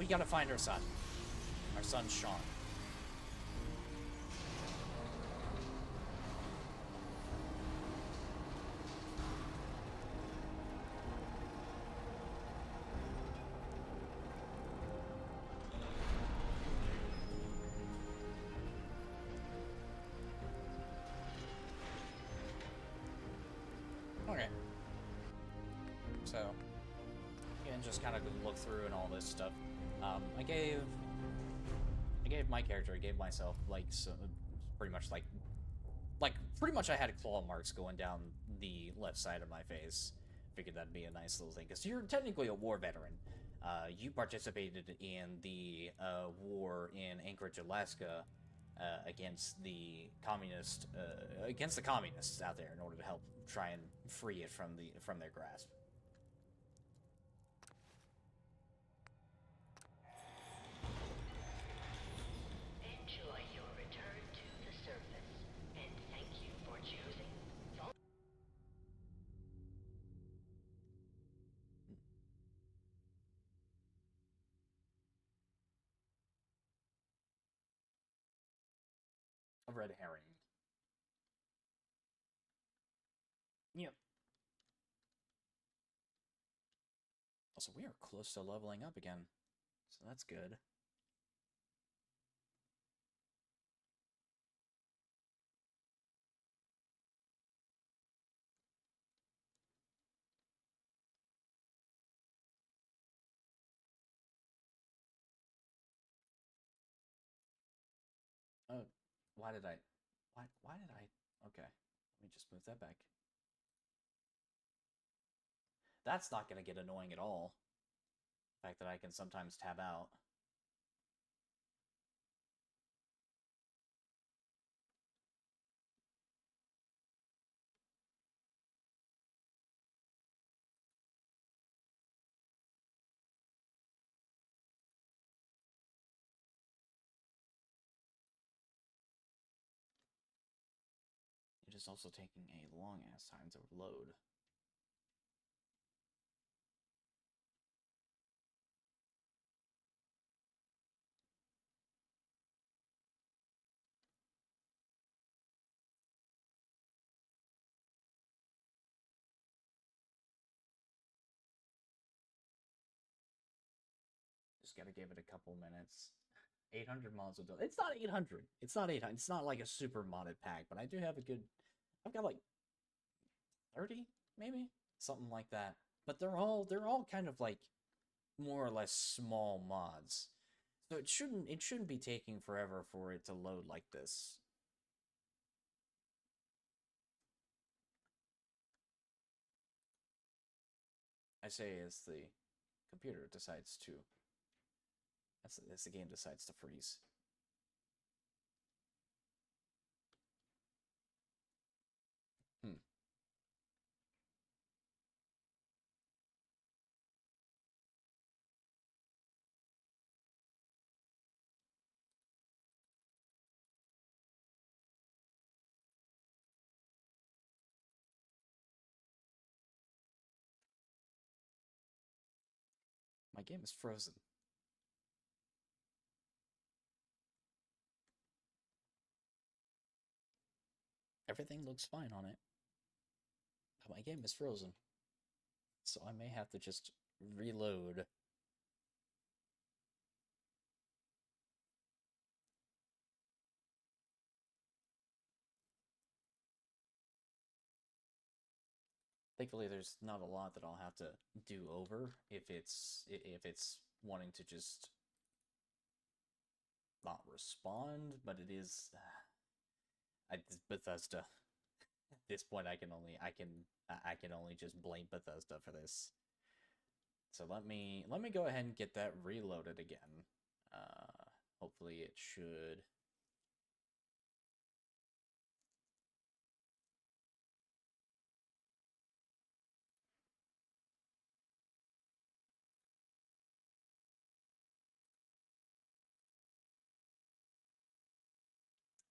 we gotta find our son. Our son, Sean. Okay. So, and just kind of look through and all this stuff. I gave my character, I gave myself like pretty much pretty much I had claw marks going down the left side of my face. Figured that'd be a nice little thing because you're technically a war veteran. You participated in the war in Anchorage, Alaska, against the communists out there in order to help try and free it from their grasp. Enjoy your return to the surface, and thank you for choosing. A red herring. Yep. Also, we are close to leveling up again, so that's good. Oh, why did I? Why did I? Okay, let me just move that back. That's not gonna get annoying at all. The fact that I can sometimes tab out. It is also taking a long ass time to load. Just gotta give it a couple minutes. 800 mods will do. It's not 800. It's not 800. It's not like a super modded pack, but I do have a good. I've got like 30, maybe something like that. But they're all kind of like more or less small mods, so it shouldn't be taking forever for it to load like this. I say as the computer decides to. As the game decides to freeze. Hmm. My game is frozen. Everything looks fine on it, but my game is frozen. So I may have to just reload. Thankfully, there's not a lot that I'll have to do over if it's wanting to just not respond, but it is Bethesda. At this point, I can only just blame Bethesda for this. So let me go ahead and get that reloaded again. Hopefully it should.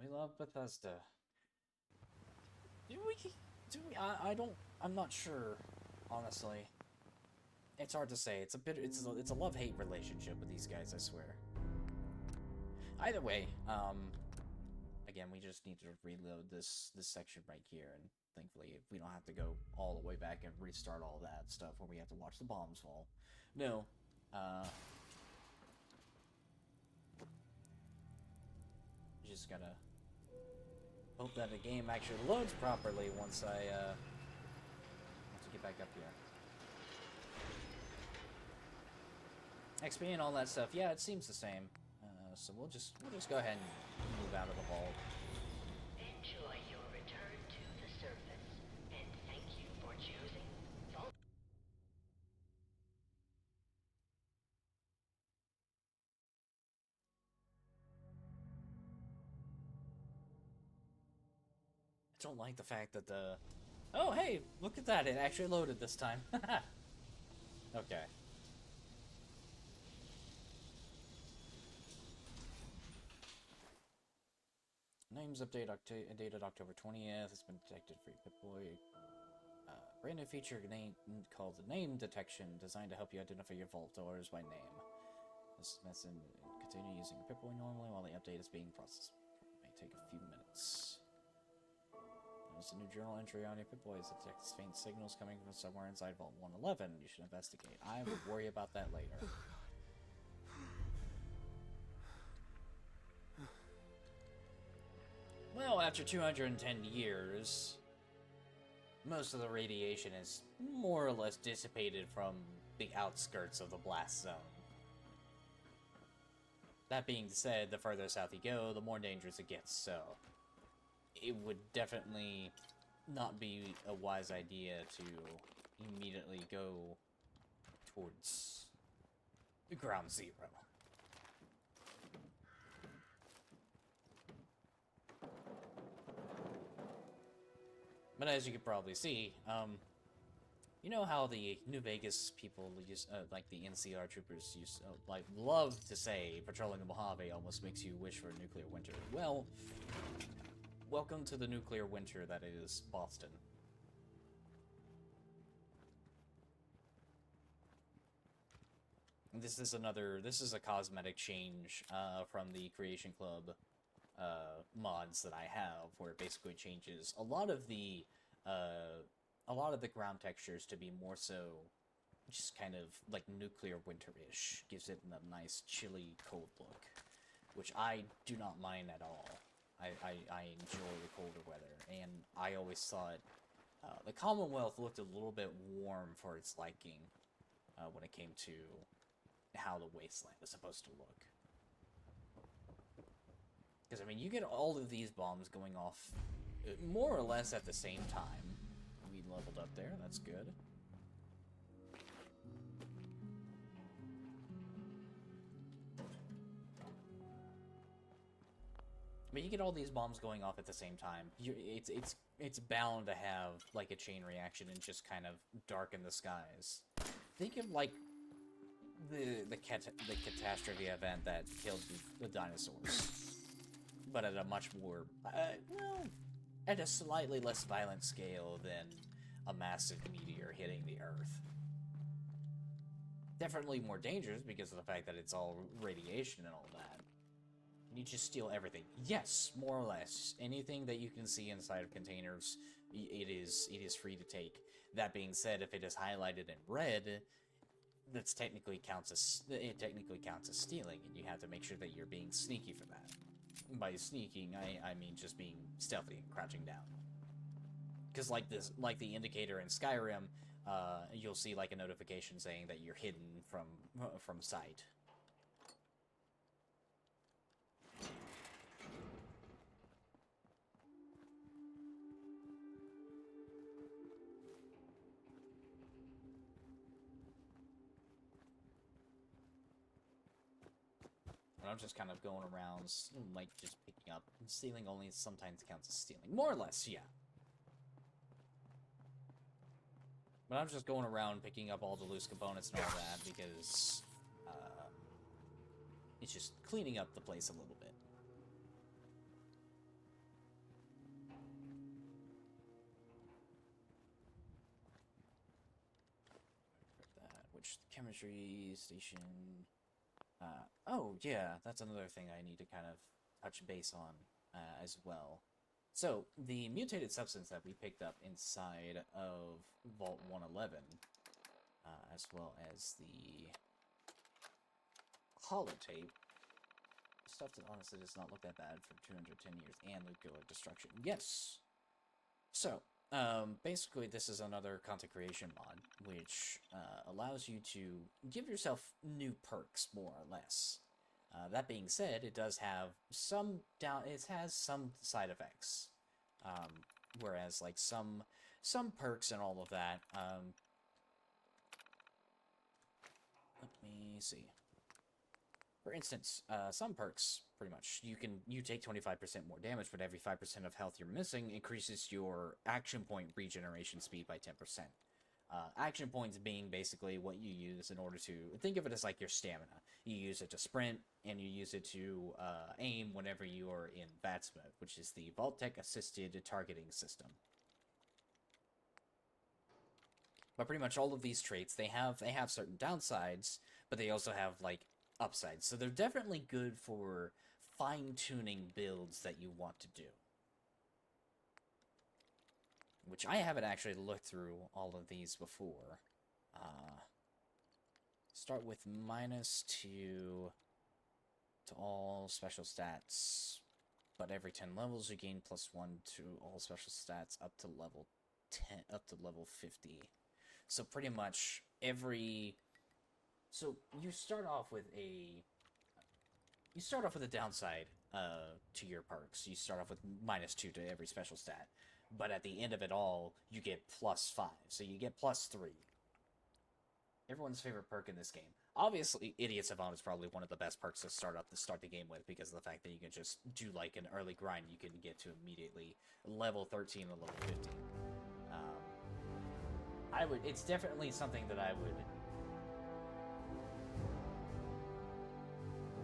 We love Bethesda. Do we? Do we? I don't. I'm not sure, honestly. It's hard to say. It's a love-hate relationship with these guys, I swear. Either way, again, we just need to reload this section right here, and thankfully we don't have to go all the way back and restart all that stuff where we have to watch the bombs fall. No, just gotta hope that the game actually loads properly once I get back up here. XP and all that stuff, yeah, it seems the same. So we'll just go ahead and move out of the vault. Enjoy your return to the surface, and thank you for choosing Vault. I don't like the fact that the... Oh, hey, look at that. It actually loaded this time. Okay. Names update dated October 20th. It's been detected for Pip-Boy. Brand new feature called Name Detection, designed to help you identify your vault doors by name. This method continue using Pip-Boy normally while the update is being processed. It may take a few minutes. There's a new journal entry on your Pip-Boy. It detects faint signals coming from somewhere inside Vault 111. You should investigate. I will worry about that later. Well, after 210 years, most of the radiation is more or less dissipated from the outskirts of the blast zone. That being said, the further south you go, the more dangerous it gets, so it would definitely not be a wise idea to immediately go towards ground zero. But as you can probably see, you know how the New Vegas people use, like the NCR troopers love to say, patrolling the Mojave almost makes you wish for a nuclear winter. Well, welcome to the nuclear winter that is Boston. This is a cosmetic change from the Creation Club mods that I have, where it basically changes a lot of the ground textures to be more so just kind of like nuclear winter-ish. Gives it a nice chilly cold look, which I do not mind at all. I enjoy the colder weather, and I always thought the Commonwealth looked a little bit warm for its liking when it came to how the wasteland is supposed to look. Because, I mean, you get all of these bombs going off more or less at the same time. We leveled up there, that's good. But you get all these bombs going off at the same time. It's bound to have, like, a chain reaction and just kind of darken the skies. Think of, like, the catastrophe event that killed the dinosaurs. But at a much more, well, at a slightly less violent scale than a massive meteor hitting the Earth. Definitely more dangerous because of the fact that it's all radiation and all that. You just steal everything. Yes, more or less. Anything that you can see inside of containers, it is free to take. That being said, if it is highlighted in red, it technically counts as stealing, and you have to make sure that you're being sneaky for that. By sneaking, I mean just being stealthy and crouching down. Because like the indicator in Skyrim, you'll see like a notification saying that you're hidden from sight. I'm just kind of going around, like, just picking up. Stealing only sometimes counts as stealing. More or less, yeah. But I'm just going around picking up all the loose components and all that because it's just cleaning up the place a little bit. That, which chemistry station. Oh, yeah, that's another thing I need to kind of touch base on as well. So, the mutated substance that we picked up inside of Vault 111, as well as the holotape, stuff that honestly does not look that bad for 210 years, and nuclear destruction. Yes! So, basically this is another content creation mod, which allows you to give yourself new perks, more or less. That being said, it does have it has some side effects. Whereas, like, some perks and all of that, let me see. For instance, some perks, pretty much, you take 25% more damage, but every 5% of health you're missing increases your action point regeneration speed by 10%. Action points being basically what you use in order to, think of it as like your stamina. You use it to sprint, and you use it to aim whenever you are in VATS mode, which is the Vault-Tec Assisted Targeting System. But pretty much all of these traits, they have certain downsides, but they also have, like, upsides. So they're definitely good for fine-tuning builds that you want to do. Which I haven't actually looked through all of these before. Start with -2 to all special stats, but every 10 levels you gain +1 to all special stats up to level 10, up to level 50. So pretty much so you start off with a downside to your perks. You start off with -2 to every special stat, but at the end of it all, you get +5, so you get +3. Everyone's favorite perk in this game. Obviously, Idiot Savant is probably one of the best perks to start the game with, because of the fact that you can just do like an early grind. You can get to immediately level 13 and level 15. It's definitely something that I would.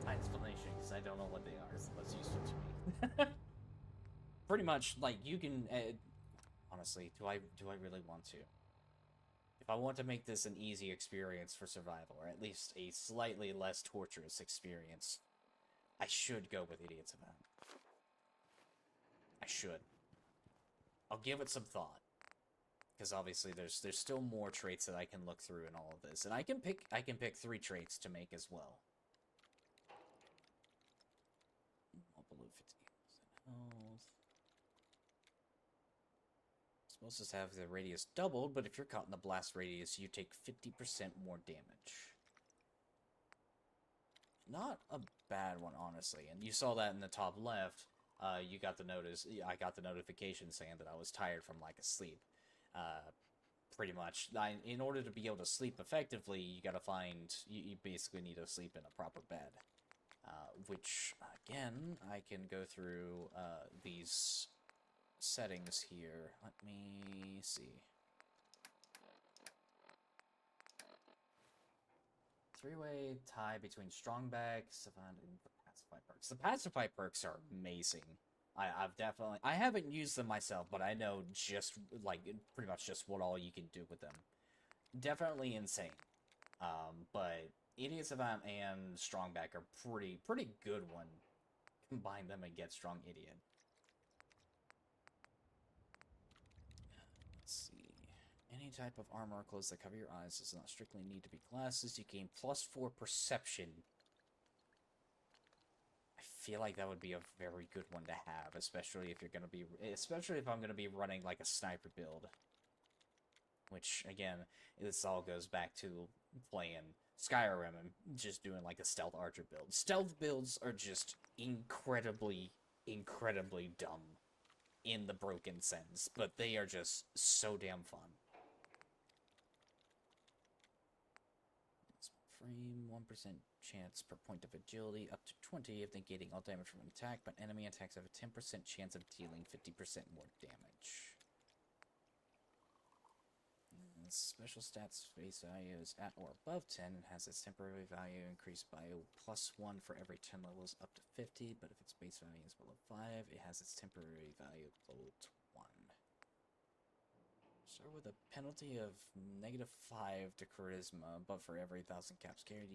Explanation, because I don't know what they are, so that's useful to me. Pretty much, like, you can. Honestly, do I really want to? If I want to make this an easy experience for survival, or at least a slightly less torturous experience, I should go with Idiot Savant. I should. I'll give it some thought, because obviously there's still more traits that I can look through in all of this, and I can pick 3 traits to make as well. All below 50% health. Supposed to have the radius doubled, but if you're caught in the blast radius, you take 50% more damage. Not a bad one, honestly. And you saw that in the top left. You got the notice. I got the notification saying that I was tired from like a sleep. Pretty much. In order to be able to sleep effectively, you gotta find. You basically need to sleep in a proper bed. Which, again, I can go through these settings here. Let me see. 3-way tie between Strongback, Savant, and Pacify perks. The Pacify perks are amazing. I haven't used them myself, but I know just, like, pretty much just what all you can do with them. Definitely insane. But Idiot Savant and Strongback are pretty good when combine them and get Strong Idiot. Let's see. Any type of armor or clothes that cover your eyes does not strictly need to be glasses. You gain +4 perception. I feel like that would be a very good one to have, especially if I'm gonna be running like a sniper build. Which, again, this all goes back to playing Skyrim and just doing like a stealth archer build. Stealth builds are just incredibly dumb in the broken sense, but they are just so damn fun. Frame, 1% chance per point of agility, up to 20 if negating all damage from an attack, but enemy attacks have a 10% chance of dealing 50% more damage. Special stats face value is at or above 10 and has its temporary value increased by +1 for every 10 levels up to 50, but if its base value is below 5, it has its temporary value below 1. Start with a penalty of -5 to charisma, but for every 1,000 caps carried,